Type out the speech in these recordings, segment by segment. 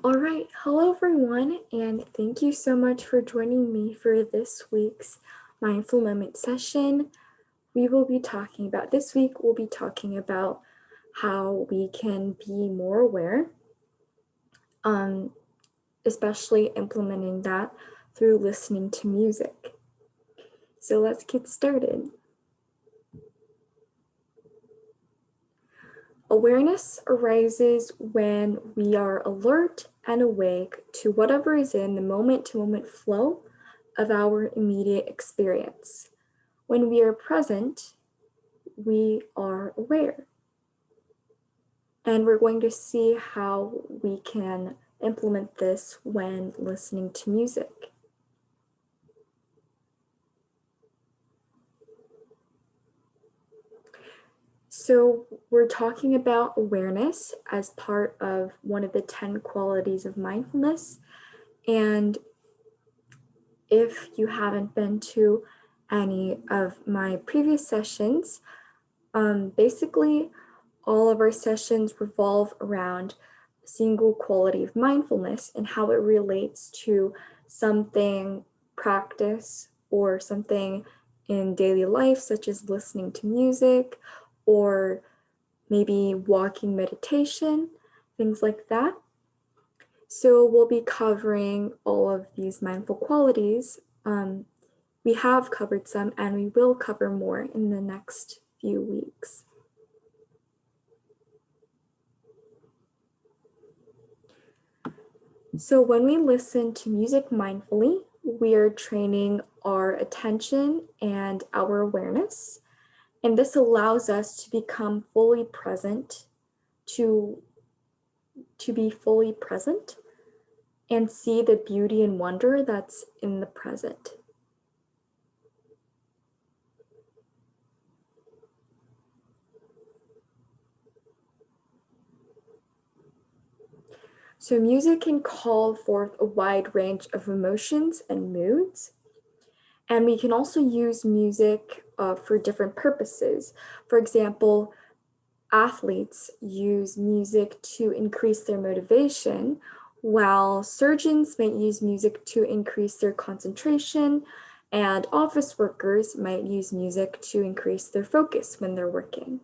All right, hello everyone, and thank you so much for joining me for this week's Mindful Moment session. This week, we'll be talking about how we can be more aware, especially implementing that through listening to music. So let's get started. Awareness arises when we are alert and awake to whatever is in the moment-to-moment flow of our immediate experience. When we are present, we are aware. And we're going to see how we can implement this when listening to music. So we're talking about awareness as part of one of the 10 qualities of mindfulness. And if you haven't been to any of my previous sessions, basically all of our sessions revolve around a single quality of mindfulness and how it relates to something practice or something in daily life, such as listening to music or maybe walking meditation, things like that. So we'll be covering all of these mindful qualities. We have covered some and we will cover more in the next few weeks. So when we listen to music mindfully, we are training our attention and our awareness. And this allows us to become fully present, to be fully present and see the beauty and wonder that's in the present. So music can call forth a wide range of emotions and moods. And we can also use music for different purposes. For example, athletes use music to increase their motivation, while surgeons might use music to increase their concentration, and office workers might use music to increase their focus when they're working.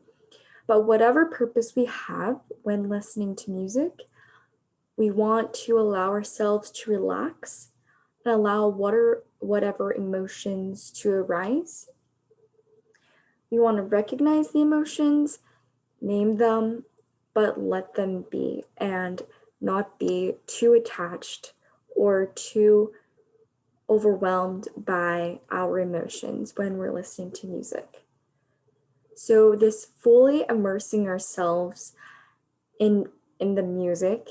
But whatever purpose we have when listening to music, we want to allow ourselves to relax and allow whatever emotions to arise. We want to recognize the emotions, name them, but let them be and not be too attached or too overwhelmed by our emotions when we're listening to music. So this fully immersing ourselves in the music,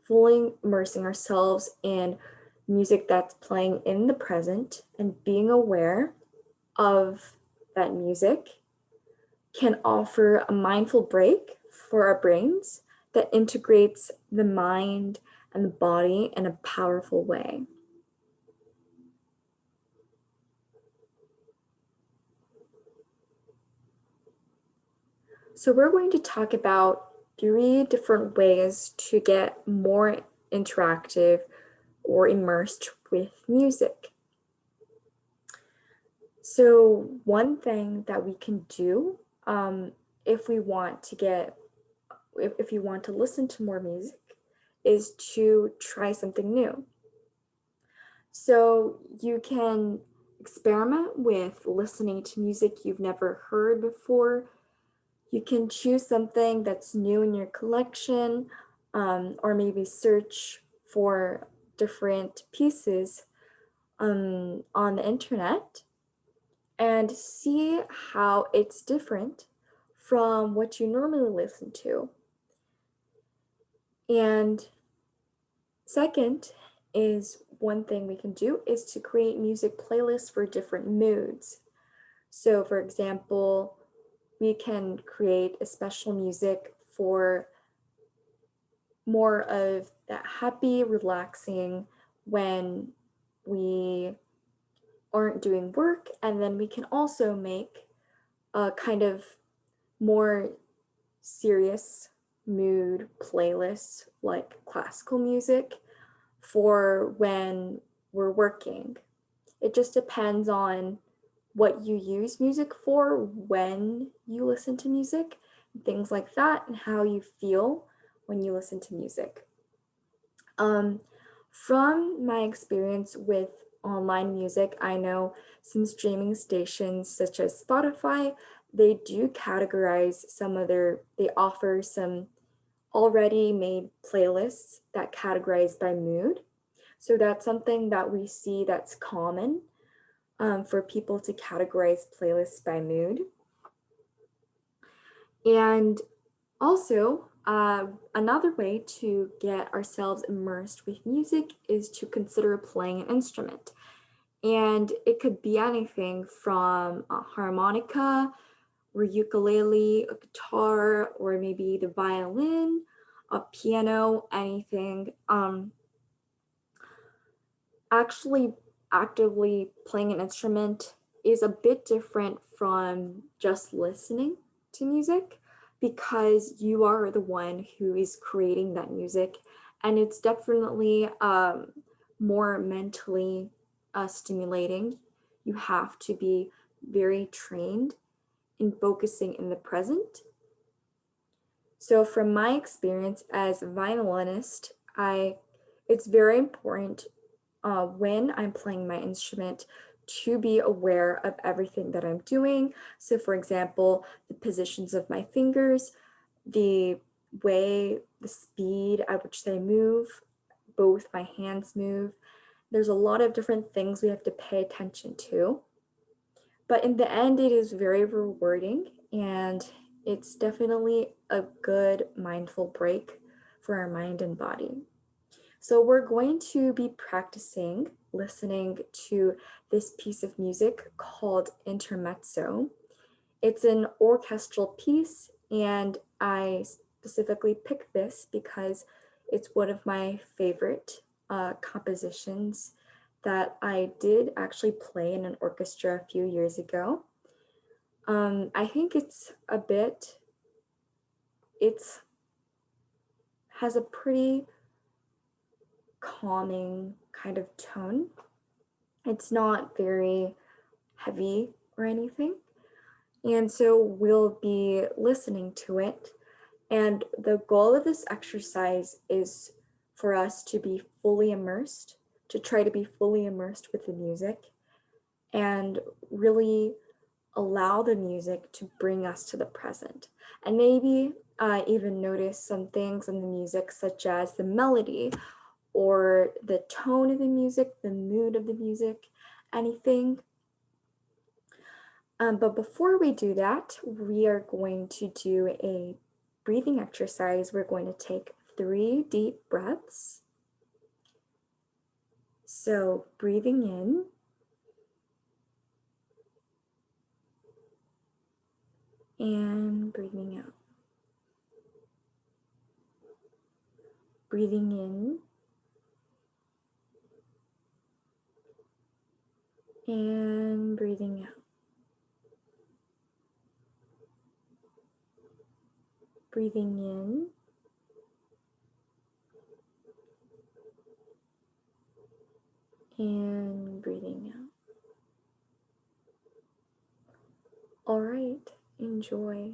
fully immersing ourselves in music that's playing in the present and being aware of that music can offer a mindful break for our brains that integrates the mind and the body in a powerful way. So we're going to talk about 3 different ways to get more interactive or immersed with music. So one thing that we can do if we want to get, if you want to listen to more music, is to try something new. So you can experiment with listening to music you've never heard before. You can choose something that's new in your collection, or maybe search for different pieces on the internet and see how it's different from what you normally listen to. And second is one thing we can do is to create music playlists for different moods. So for example, we can create a special music for more of that happy, relaxing when we aren't doing work. And then we can also make a kind of more serious mood mood playlists like classical music for when we're working. It just depends on what you use music for, when you listen to music, things like that, and how you feel when you listen to music. Um, from my experience with online music, I know some streaming stations such as Spotify, they do categorize they offer some already made playlists that categorize by mood. So that's something that we see that's common for people to categorize playlists by mood. And also, another way to get ourselves immersed with music is to consider playing an instrument. And it could be anything from a harmonica or ukulele, a guitar, or maybe the violin, a piano, anything. Actually, actively playing an instrument is a bit different from just listening to music because you are the one who is creating that music, and it's definitely more mentally stimulating. You have to be very trained in focusing in the present. So from my experience as a violinist, I it's very important when I'm playing my instrument to be aware of everything that I'm doing. So for example, the positions of my fingers, the the speed at which they move, both my hands move. There's a lot of different things we have to pay attention to. But in the end, it is very rewarding and it's definitely a good mindful break for our mind and body. So we're going to be practicing listening to this piece of music called Intermezzo. It's an orchestral piece, and I specifically picked this because it's one of my favorite compositions that I did actually play in an orchestra a few years ago. I think it's has a pretty calming kind of tone. It's not very heavy or anything. And so we'll be listening to it. And the goal of this exercise is for us to be fully immersed, to try to be fully immersed with the music and really allow the music to bring us to the present. And maybe even notice some things in the music, such as the melody or the tone of the music, the mood of the music, anything. But before we do that, we are going to do a breathing exercise. We're going to take 3 deep breaths. So breathing in and breathing out. Breathing in and breathing out. Breathing in and breathing out. All right, enjoy.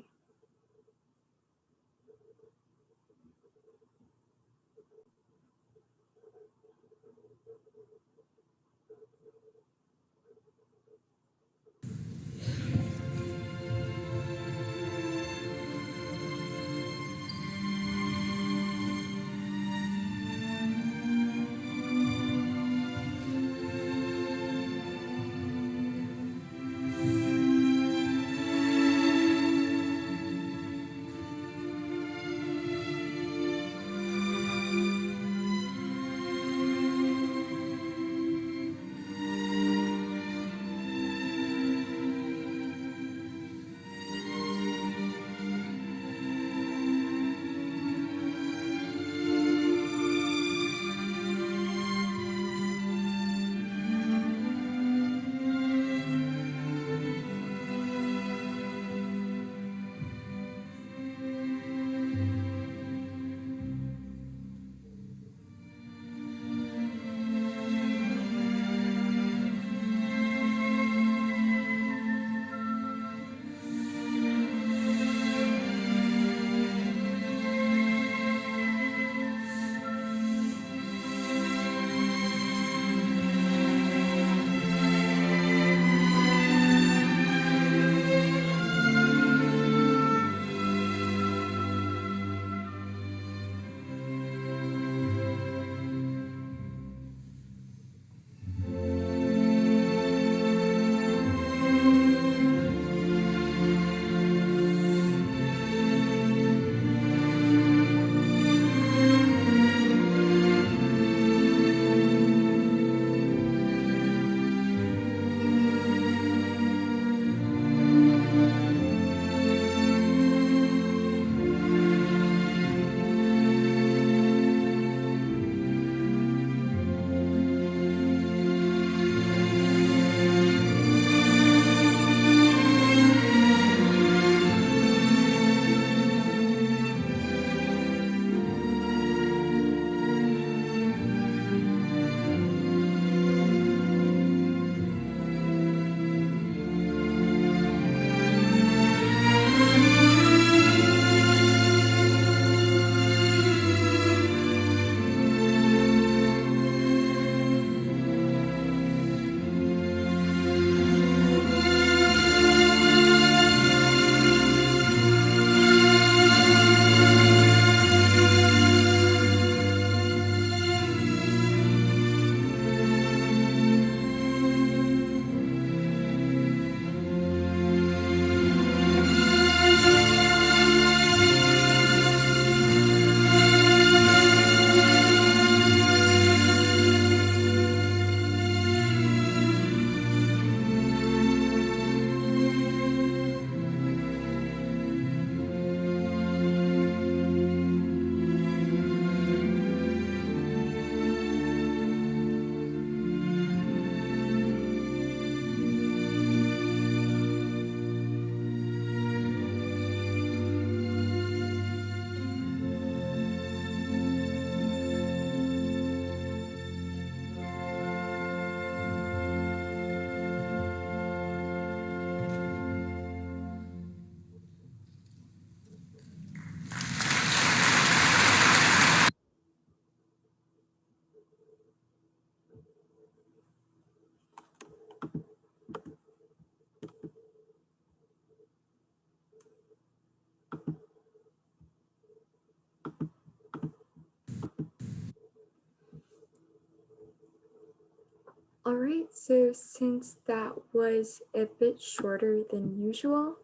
All right, so since that was a bit shorter than usual,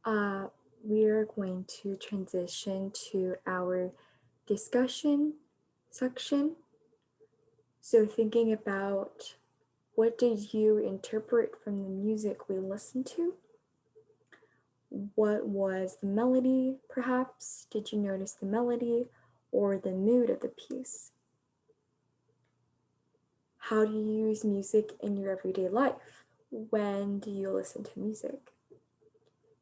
uh, we are going to transition to our discussion section. So thinking about what did you interpret from the music we listened to? What was the melody, perhaps? Did you notice the melody or the mood of the piece? How do you use music in your everyday life? When do you listen to music?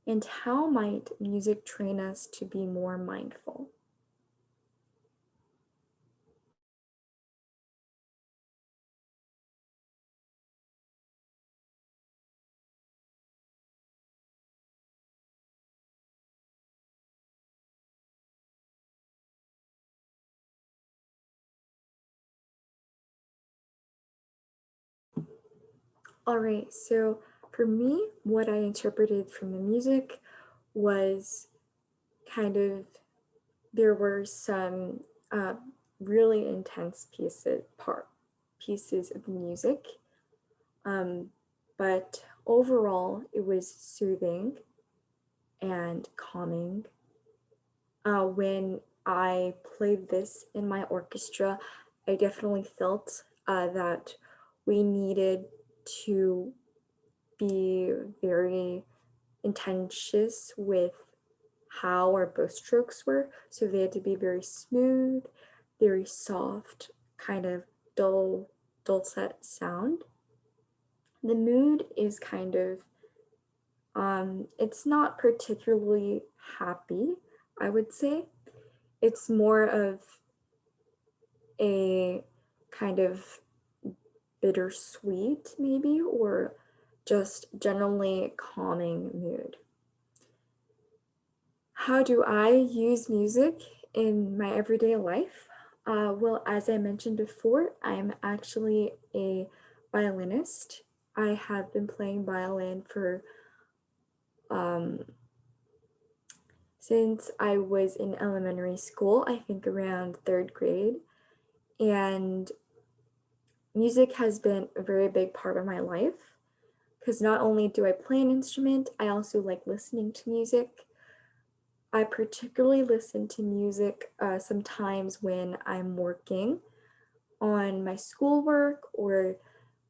And how might music train us to be more mindful? All right, so for me, what I interpreted from the music was kind of, there were some uh, really intense pieces of music, but overall it was soothing and calming. When I played this in my orchestra, I definitely felt that we needed to be very intentions with how our bow strokes were. So they had to be very smooth, very soft, kind of dulcet sound. The mood is kind of, it's not particularly happy, I would say. It's more of a kind of bittersweet, maybe, or just generally calming mood. How do I use music in my everyday life? Well, as I mentioned before, I'm actually a violinist. I have been playing violin for um, since I was in elementary school, I think around third grade. And music has been a very big part of my life because not only do I play an instrument, I also like listening to music. I particularly listen to music sometimes when I'm working on my schoolwork or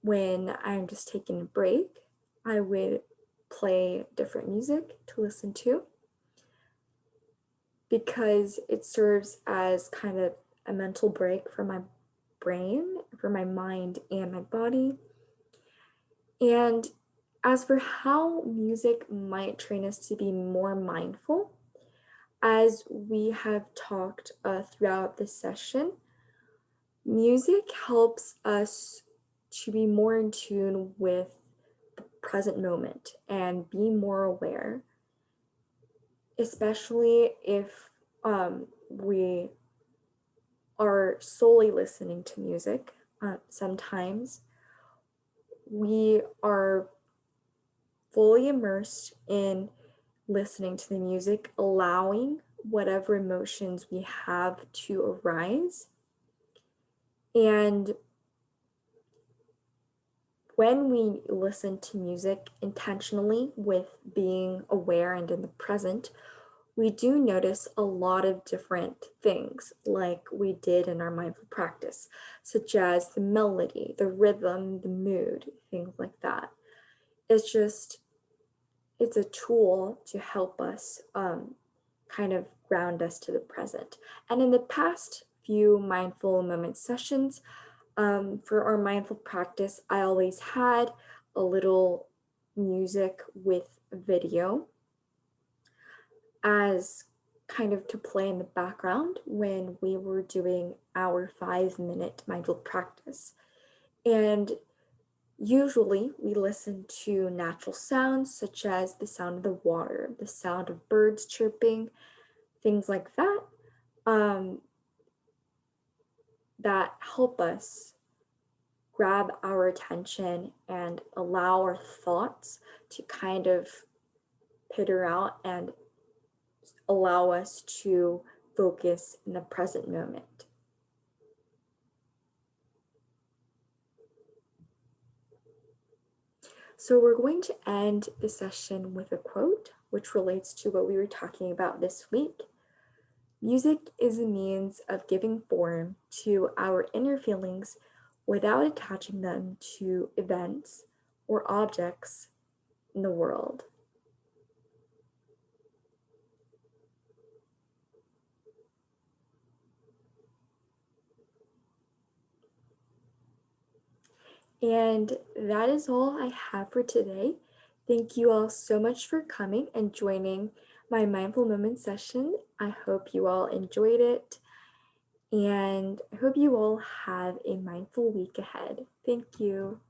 when I'm just taking a break. I would play different music to listen to because it serves as kind of a mental break for my brain, for my mind, and my body. And as for how music might train us to be more mindful, as we have talked throughout this session, music helps us to be more in tune with the present moment and be more aware, especially if we are solely listening to music. Sometimes we are fully immersed in listening to the music, allowing whatever emotions we have to arise. And when we listen to music intentionally with being aware and in the present, we do notice a lot of different things like we did in our mindful practice, such as the melody, the rhythm, the mood, things like that. It's just, it's a tool to help us kind of ground us to the present. And in the past few mindful moment sessions, for our mindful practice, I always had a little music with video as kind of to play in the background when we were doing our 5-minute mindful practice. And usually we listen to natural sounds such as the sound of the water, the sound of birds chirping, things like that, that help us grab our attention and allow our thoughts to kind of peter out and allow us to focus in the present moment. So we're going to end the session with a quote, which relates to what we were talking about this week. Music is a means of giving form to our inner feelings without attaching them to events or objects in the world. And that is all I have for today. Thank you all so much for coming and joining my Mindful Moment session. I hope you all enjoyed it, and I hope you all have a mindful week ahead. Thank you.